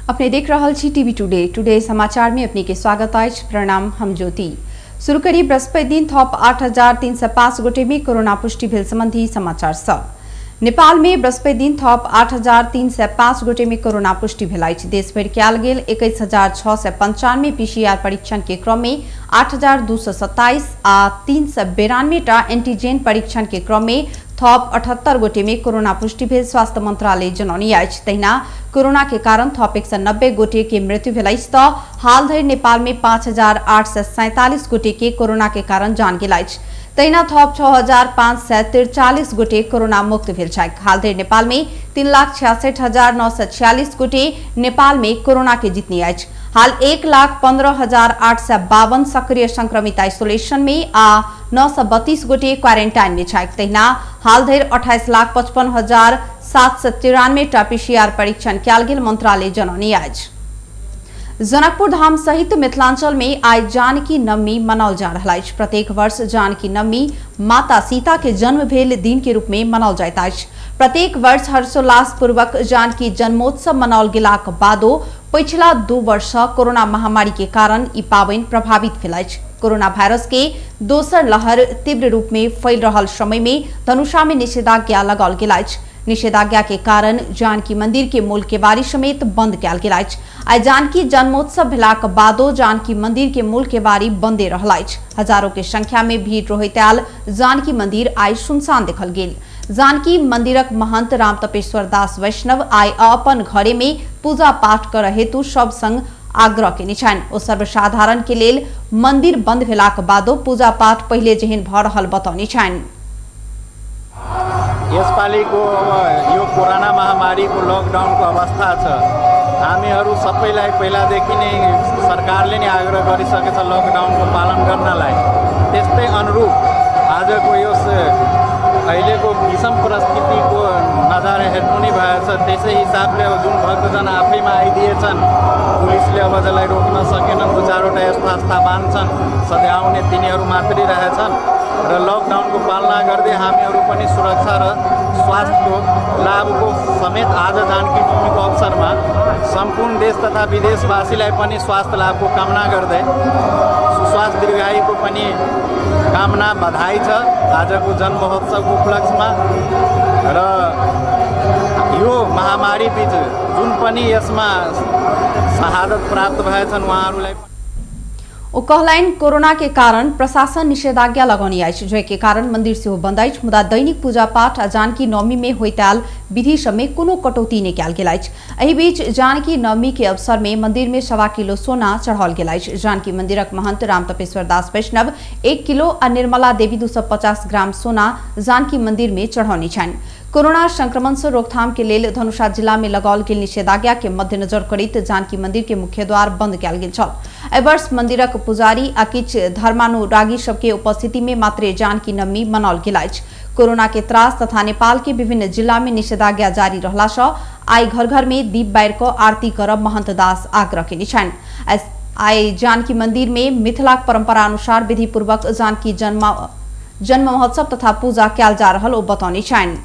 अपने देख रहा छी टीवी टुडे समाचार में अपने के स्वागत आज। प्रणाम, हम ज्योति। शुरू करी बृहस्पति दिन थप 8,305 गोटे में कोरोना पुष्टि भेल संबंधी समाचार सब। नेपाल में बृहस्पति दिन थप 8,305 गोटे में कोरोना पुष्टि भेल अछि। देशभर कयल गेल 21,695 पीसीआर परीक्षण के क्रम में 8,227 आ 392 टा एंटीजेन परीक्षण के क्रम में थप 78 गोटे में कोरोना पुष्टि भेल स्वास्थ्य मंत्रालय जनौने अछि। तहिना कोरोना के कारण थप 190 गोटे के मृत्यु भेल अछि त हाल धरि नेपाल में 5,847 गोटे के कोरोना के कारण जान गेल अछि। तहिना थप 6,543 गोटे कोरोना मुक्त भेल छथि। हाल धरि नेपाल में 3,66,946 गोटे नेपाल में कोरोना के जीतने अछि। हाल 1,15,852 सक्रिय संक्रमित आइसोलेशन में आ 932 गोटे क्वारेंटाइन में छथि। तहिना हाल धरि 28,55,793 टा पीसीआर परीक्षण कयल गेल मंत्रालय जनौने अछि। जनकपुर धाम सहित मिथिलांचल में आज जानकी नवमी मनाओल जा रहा है। प्रत्येक वर्ष जानकी नवमी माता सीता के जन्म भेल दिन के रूप में मनाओल जाइत अछि। प्रत्येक वर्ष हर्षोल्लास पूर्वक जानकी जन्मोत्सव मनाओल गेलाक बादो पिछला 2 वर्ष कोरोना महामारी के कारण ई पावनि प्रभावित भेल अछि। कोरोना वायरस के दोसर लहर तीव्र रूप में फैल रहल समय में धनुषा में निषेधाज्ञा लगाओल गेल अछि। निषेधाज्ञा के कारण जानकी मंदिर के मूल केवाड़ी समेत बंद कयल गेल अछि। आइ जानकी जन्मोत्सव भेलाक बादो जानकी मंदिर के मूल केवाड़ी बंदे रहल अछि। हजारों के संख्या में भीड़ रहैत आयल जानकी मंदिर आइ सुनसान देखल गेल। जानकी मंदिरक महंत राम तपेश्वर दास वैष्णव आइ अपन घरे में पूजा पाठ कर हेतु सब संग आग्रह केने छनि। ओ सर्वसाधारण के लेल मंदिर बंद भेलाक बादो पूजा पाठ पहिले जेहन भ रहल बतौने छनि। यसपालिको यो कोरोना महामारीको लकडाउनको अवस्था छ। हामीहरू सबैलाई पहिलादेखि नै सरकारले नै आग्रह गरिसकेछ लकडाउनको पालन गर्नलाई। त्यस्तै अनुरूप आजको यो अहिलेको विषम परिस्थितिको नजारा हेर्नु नै भएछ। त्यसै हिसाबले जुन भक्तजन आफैमा आइदिएछन्, पुलिसले अब जसलाई रोक्न सकेनन्। 2-4वटा यस्ता बान्छन् सध्याउने तिनीहरू मात्रै रहेछन् र लकडाउनको पालना गर्दै हामीहरू पनि सुरक्षा र स्वास्थ्यको लाभको समेत आज जानकी नवमीको अवसरमा सम्पूर्ण देश तथा विदेशवासीलाई पनि स्वास्थ्य लाभको कामना गर्दै सुस्वास्थ्य दीर्घायुको पनि कामना बधाई छ आजको जन्म महोत्सवको उपलक्ष्यमा। र यो महामारी बीच जुन पनि यसमा शहादत प्राप्त भएछन् उहाँहरूलाई ओ कहलैन कोरोना के कारण प्रशासन निषेधाज्ञा लगाउने अछि, जय कारण मंदिर से बंद अछि। मुदा दैनिक पूजा पाठ आ जानकी नवमी में होइताल विधि सब में कोनो कटौती नहीं कयल गेल अछि। एहि बीच जानकी नवमी के अवसर में मंदिर में 1.25 किलो सोना चढ़ाओल गेल अछि। जानकी मंदिरक महंत राम तपेश्वर दास वैष्णव 1 किलो आ निर्मला देवी 250 ग्राम सोना जानकी मंदिर में चढ़ौने छनि। कोरोना संक्रमण से रोकथाम के लेल धनुषा जिला में लगाओल गेल निषेधाज्ञा के मद्देनजर करैत जानकी मंदिर के मुख्य द्वार बंद कयल गेल छल। एहि वर्ष मंदिरक पुजारी आ किछ धर्मानुरागी सबके उपस्थिति में मात्र जानकी नवमी मनाओल गेल अछि। कोरोना के त्रास तथा नेपाल के विभिन्न जिला में निषेधाज्ञा जारी रहला सँ आई घर घर में दीप बारि क आरती करब महंत दास आग्रह केने छनि। आई जानकी मंदिर में मिथिलाक परंपरा अनुसार विधि पूर्वक जानकी जन्म महोत्सव तथा पूजा कयल जा रहल ओ बतौने छनि।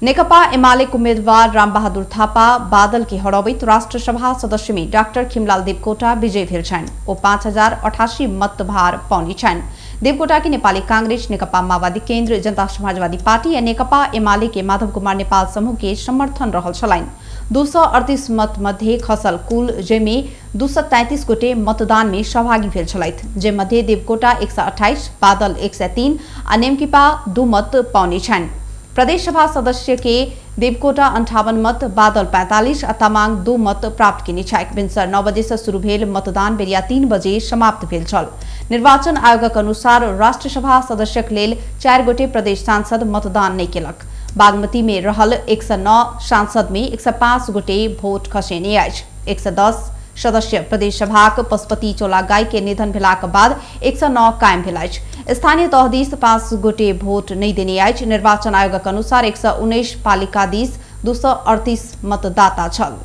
नेकपा एमाले उम्मीदवार रामबहादुर थापा बादल के हरबैत राष्ट्रसभा सदस्य में डाक्टर खिमलाल देवकोटा विजय भेल छन्। ओ 5,088 मत भार पौने छन्। देवकोटा के नेपाली कांग्रेस, नेकपा माओवादी केन्द्र, जनता समाजवादी पार्टी या नेकपा एमाले के माधव कुमार नेपाल समूह के समर्थन रहल छलैन। 238 मत मध्ये खसल कुल जेमे 233 गोटे मतदान में सहभागी भेल छलैथ। जे मध्ये देवकोटा 128, बादल 103 आ नेमकिपा 2 मत पौने छन्। प्रदेश सभा सदस्य के देवकोटा 58 मत, बादल 45 आ तमांग 2 मत प्राप्त केने छथि। भिनसर 9 बजे से शुरू भेल मतदान बेरिया 3 बजे समाप्त भेल छल। निर्वाचन आयोगक अनुसार राष्ट्रसभा सदस्यक लेल 4 गोटे प्रदेश सांसद मतदान नहीं केलक। बागमती में रहल 109 सांसद में 105 गोटे भोट खसेने अछि। 110 सदस्य प्रदेश सभाक पशुपति चोलागाई के निधन भेलाक बाद 109 कायम भेल अछि। स्थानीय तहदीस 5 गोटे भोट नहीं देने अछि। निर्वाचन आयोगक अनुसार 119 पालिकाधीश 238 मतदाता छल।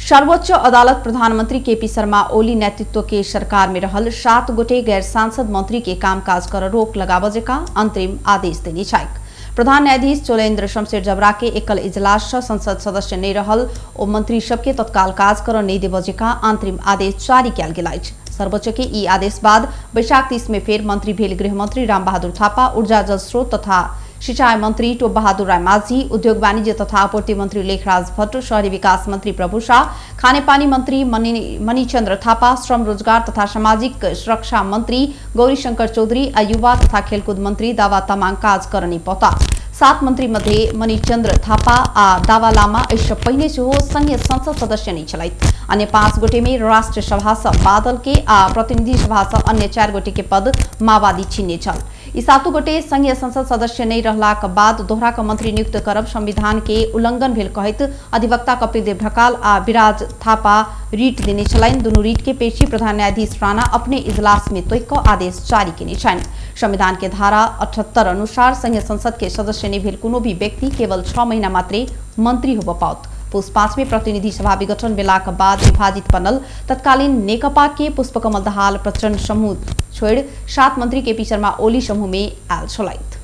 सर्वोच्च अदालत प्रधानमंत्री केपी शर्मा ओली नेतृत्व के सरकार में रहल 7 गोटे गैर सांसद मंत्री के कामकाज कर रोक लगाबजे का अंतरिम आदेश देने छथि। प्रधान न्यायाधीश चोलेन्द्र शमशेर जबरा के एकल इजलास संसद सदस्य नहीं रहल ओ मंत्री सबके तत्काल काज कर नहीं देबजेका अंतरिम आदेश जारी किया गेल अछि। सर्वोच्च के ई आदेश बाद वैशाख 30 में फेर मंत्री भेल गृह मंत्री रामबहादुर थापा, ऊर्जा जल स्रोत तथा सिंचाई मंत्री टोप बहादुर राय माझी, उद्योग वाणिज्य तथा आपूर्ति मंत्री लेखराज भट्ट, शहरी विकास मंत्री प्रभु शाह, खानेपानी मंत्री मणिचन्द्र थापा, श्रम रोजगार तथा सामाजिक सुरक्षा मंत्री गौरीशंकर चौधरी आ युवा तथा खेलकूद मंत्री दावा तामाङ काज करनी पौता। 7 मंत्री मध्ये मणिचन्द्र थापा आ दावा लामा ऐसे पहिने से हो संघीय संसद सदस्य नहीं छलैत। अन्य 5 गोटे में राष्ट्र सभा से बादल के आ प्रतिनिधि सभा से अन्य 4 गोटे के पद माओवादी छिन्ने छल। यी 7 गोटे संघीय संसद सदस्य नहीं रहलाक बाद दोहरा का मंत्री नियुक्त करब संविधान के उल्लंघन भेल कहैत अधिवक्ता कपिल देव ढकाल आ विराज थापा रीट देने छलैन। दुनू रीट के पेशी प्रधान न्यायाधीश राणा अपने इजलास में तोइक आदेश जारी केने छन्। संविधान के धारा 78 अनुसार संघीय संसद के सदस्य नहीं भेल कोनो भी व्यक्ति केवल 6 महीना मात्रै मंत्री होब पाओत। पुस 5 में प्रतिनिधि सभा विघटन बेलाक बाद विभाजित बनल तत्कालीन नेकपा के पुष्पकमल दाहाल प्रचण्ड समूह छोड़ 7 मंत्री केपी शर्मा ओली समूह में आयल छलैथ।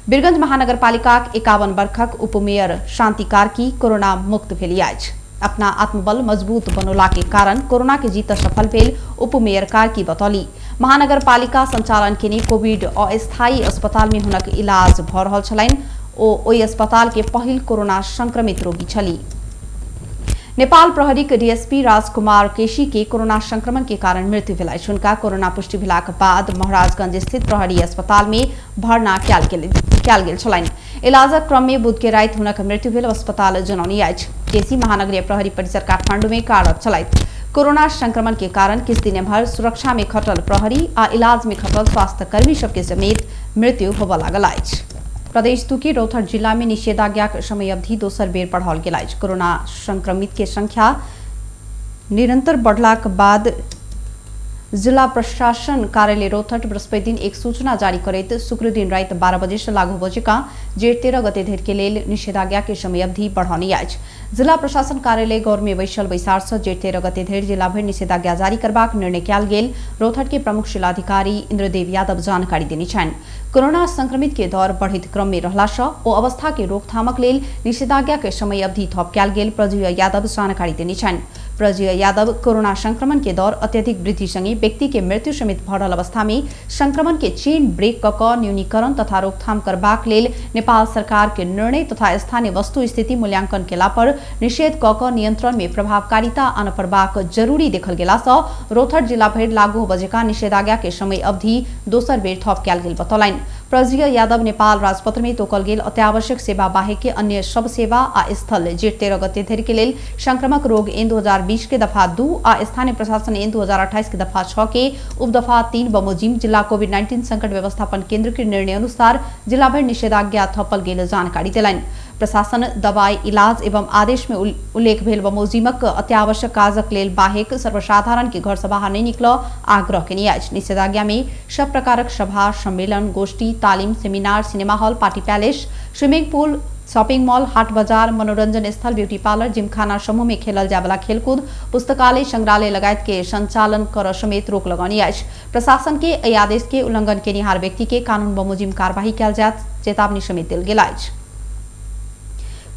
वीरगंज महानगरपालिका 51 वर्षक उपमेयर शांति कार्की कोरोना मुक्त भेली अछि। अपना आत्मबल मजबूत बनौला के कारण कोरोना के जीत सफल भेल उपमेयर कार्की बतौली। महानगरपालिका संचालन के कोविड अस्थायी अस्पताल में हुनक इलाज भ रहल छलैन। ओई अस्पताल के पहिल कोरोना संक्रमित रोगी छली। नेपाल प्रहरी के डीएसपी राजकुमार केशी के कोरोना संक्रमण के कारण मृत्यु भेल अछि। हुनका कोरोना पुष्टि भेलाक बाद महाराजगंज स्थित प्रहरी अस्पताल में भर्ना कयल गेल छलैन। इलाजक क्रम में बुध के राति हुनक मृत्यु भेल अस्पताल जनौनी अछि। केसी महानगरीय प्रहरी परिसर काठमांडू में कार्यरत छलैथ। कोरोना संक्रमण के कारण किछ दिन भर सुरक्षा में खटल प्रहरी आ इलाज में खटल स्वास्थ्य कर्मी सबके समेत मृत्यु होबय लागल अछि। प्रदेश 2 के रौतहट जिला में निषेधाज्ञा समय अवधि दोसर बेर बढ़ाओल गेल अछि। कोरोना संक्रमित के संख्या निरंतर बढ़लाक बाद जिला प्रशासन कार्यालय रौतहट बृहस्पति दिन एक सूचना जारी करैत शुक्र दिन राति 12 बजे से लागू बजेका जेठ 13 गते धरि के लेल निषेधाज्ञा के समय अवधि बढ़ाउने अछि। जिला प्रशासन कार्यालय गौर में बैसल बैसार से जेठ 13 गते धरि जिला भर निषेधाज्ञा जारी करबाक निर्णय कयल गेल रौतहट के प्रमुख जिलाधिकारी इंद्रदेव यादव जानकारी देने छन्। कोरोना संक्रमित के दर बढ़ित क्रम में रहला से ओ अवस्था के रोकथामक लेल निषेधाज्ञा के समय अवधि थप कयल गेल प्रज्वल यादव जानकारी देने छन्। प्रज्वल यादव कोरोना संक्रमण के दर अत्यधिक वृद्धि संगे व्यक्ति के मृत्यु समेत भरल अवस्था में संक्रमण के चेन ब्रेक क न्यूनीकरण तथा रोकथाम करबाक लेल नेपाल सरकार के निर्णय तथा स्थानीय वस्तु स्थिति मूल्यांकन केला पर निषेध क नियंत्रण में प्रभावकारिता आन परबाक जरूरी देखल गेला से रौतहट जिला भर लागू बजेका निषेधाज्ञा के समय अवधि दोसर बेर थप कयल गेल बतौलनि। प्रज्वल यादव नेपाल राजपत्र में तोकल गेल अत्यावश्यक सेवा बाहेक के अन्य सब सेवा आ स्थल जेठ 13 गते धरि के लेल संक्रामक रोग ऐन 2020 के दफा 2 आ स्थानीय प्रशासन ऐन 2028 के दफा 6 के उपदफा 3 बमोजिम जिला कोविड-19 संकट व्यवस्थापन केंद्र के निर्णय अनुसार जिला भर निषेधाज्ञा थपल गेल जानकारी देलनि। प्रशासन दवाई इलाज एवं आदेश में उल्लेख भेल बमोजिमक अत्यावश्यक काजक लेल बाहेक सर्वसाधारण के घर से बाहर नहीं निकल आग्रह केने अछि। निषेधाज्ञा में सब प्रकारक सभा सम्मेलन गोष्ठी तालीम seminar cinema hall party palace swimming pool shopping mall हाट बाजार मनोरंजन स्थल ब्यूटी पार्लर जिमखाना समूह में खेलल जाय वाला खेलकूद पुस्तकालय संग्रहालय लगायत के संचालन कर समेत रोक लगानी अछि। प्रशासन के एहि आदेश के उल्लंघन केनिहार व्यक्ति के कानून बमोजिम कार्यवाही कयल जायत चेतावनी समेत देल गेल अछि।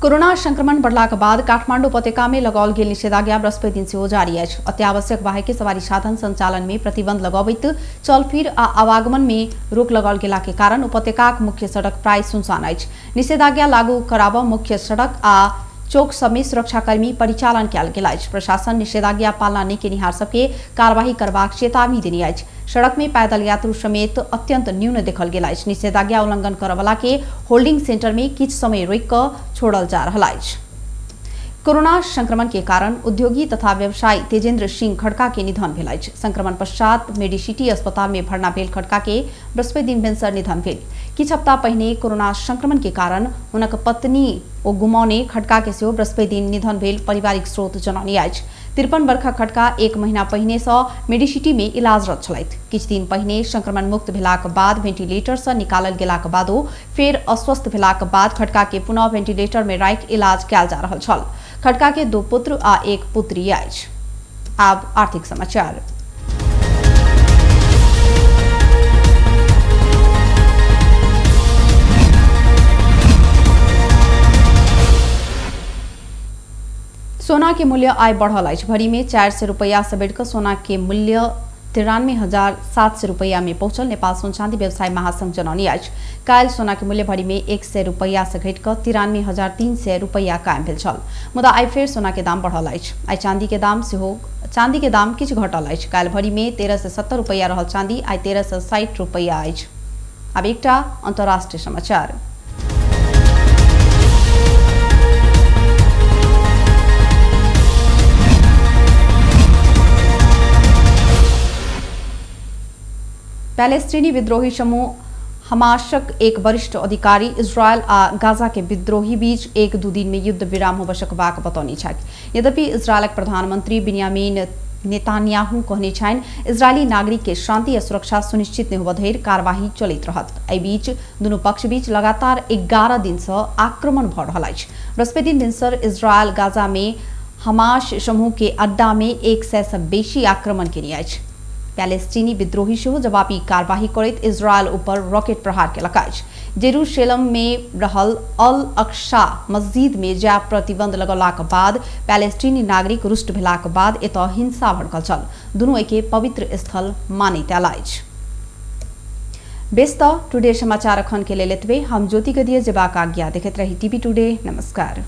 कोरोना संक्रमण बढ़लाक बाद काठमांडू उपत्यका में लगाओल गेल निषेधाज्ञा बृहस्पति दिन से जारी अछि। अत्यावश्यक बाहेक के सवारी साधन संचालन में प्रतिबंध लगाबैत चल फिर आ आवागमन में रोक लगाओल गेला के कारण उपत्यकाक मुख्य सड़क प्राय सुनसान अछि। निषेधाज्ञा लागू कराबऽ मुख्य सड़क आ चौक सब में सुरक्षाकर्मी परिचालन कयल गेल अछि। प्रशासन निषेधाज्ञा पालना नहीं केनिहार सबके कार्यवाही करबाक चेतावनी देने अछि। सड़क में पैदल यात्रु समेत अत्यंत न्यून देखल गेल अछि। निषेधाज्ञा उल्लंघन करय वाला के होल्डिंग सेंटर में किछ समय रोक क छोड़ल जा रहल अछि। कोरोना संक्रमण के कारण उद्योगी तथा व्यवसायी तेजेंद्र सिंह खड़का के निधन भेल अछि। संक्रमण पश्चात मेडिसिटी अस्पताल में भर्ना भेल खड़का के बृहस्पति दिन भिनसर निधन भेल। किछ हफ्ता पहिने कोरोना संक्रमण के कारण हुनक पत्नी ओ गुमौने खड़का के सेहो बृहस्पति दिन निधन भेल पारिवारिक स्रोत जनौने अछि। 53 वर्षक खड़का 1 महीना पहिने से मेडिसिटी में इलाजरत छलथि। किछ दिन पहिने संक्रमण मुक्त भेलाक बाद वेंटिलेटर से निकालल गेलाक बादो फेर अस्वस्थ भेलाक बाद खड़का के पुनः वेंटिलेटर में राखि इलाज कयल जा रहल छल। खड़का के 2 पुत्र आ 1 पुत्री अछि। आब आर्थिक समाचार। सोना के मूल्य आय बढ़ल अछि। भरी में 400 रुपया से बढ़कर सोना के मूल्य 93,700 रुपया में पहुंचल। नेपाल सोन चांदी व्यवसाय महासंघ जनौनी अछि काल्हि सोना के मूल्य भरी में 100 रुपया से घटिकऽ 93,300 रुपया कायम भेल छल। मुदा आइ फेर सोना के दाम बढ़ल अछि। आइ चांदी के दाम किछु घटल अछि। काल्हि भरी में 1370 रुपया रहल चांदी, आइ 1360 रुपया अछि। अब एकटा अंतर्राष्ट्रीय समाचार। पैलेस्टीनी विद्रोही समूह हमासक एक वरिष्ठ अधिकारी इजरायल आ गाजा के विद्रोही बीच 1-2 दिन में युद्ध विराम होबय सकबाक बतौनी छथि। यद्यपि इजरायलक प्रधानमंत्री बिन्यामीन नेतान्याहू कहने छथि इजरायली नागरिक के शांति आ सुरक्षा सुनिश्चित नहीं होबय धरि कार्यवाही चलैत रहत। एहि बीच दुनू पक्ष बीच लगातार 11 दिन से आक्रमण भ रहल अछि। बृहस्पति दिन भिनसर इजरायल गाजा में हमास समूह के अड्डा में 100 से बेसी आक्रमण केने अछि। पैलेस्टीनी विद्रोही सेहो जवाबी कार्यवाही करैत इजरायल ऊपर रॉकेट प्रहार केलक अछि। जेरूशलेम में रहल अल अक्सा मस्जिद में जाय प्रतिबंध लगौलाक बाद पैलेस्टीनी नागरिक रुष्ट भेलाक बाद एतऽ हिंसा भड़कल छल। दुनू एके पवित्र स्थल मानैत आयल अछि। बेस टुडे समाचार अखन के लेल एतबे। हम ज्योति गदिये जेबाक आज्ञा। देखैत रही टीवी टुडे। नमस्कार।